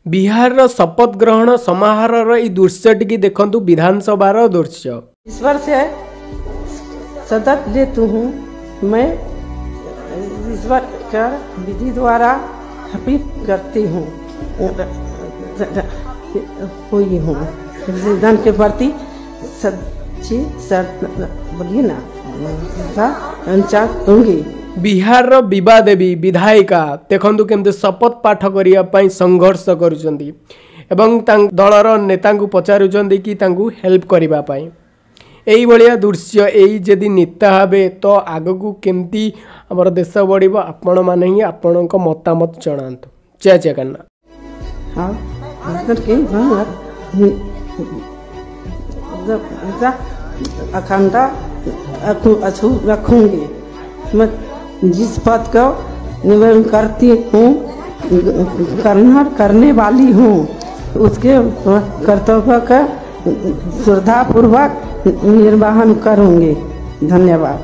बिहार रो शपथ ग्रहण समारोह ई दृश्य टी देखंतु विधानसभा रो दृश्य। ईश्वर से सतत लेती हूँ। मैं ईश्वर का विधि द्वारा हफीज करती हूँ हुई हूँ। संविधान के प्रति सच्ची बोलिए ना दूंगी। बिहार रो विभा देवी विधायिका देखंतु केमते शपथ पाठ करिया पई संघर्ष करूचंदी एवं दलर नेता को पचारुचंदी कि तांकू हेल्प करिबा पई। एई भलिया दृश्य एई जदि नेता हेबे तो आगकू केमती हमर देश बढ़िबो आपण माने ही आपणक मतामत जणांतु। जय जगन्नाथ। हाँ अखंडता अछूत रखूंगी। मैं जिस पद को निवेदन करती हूँ करने वाली हूँ उसके कर्तव्य का श्रद्धापूर्वक निर्वहन करूँगी। धन्यवाद।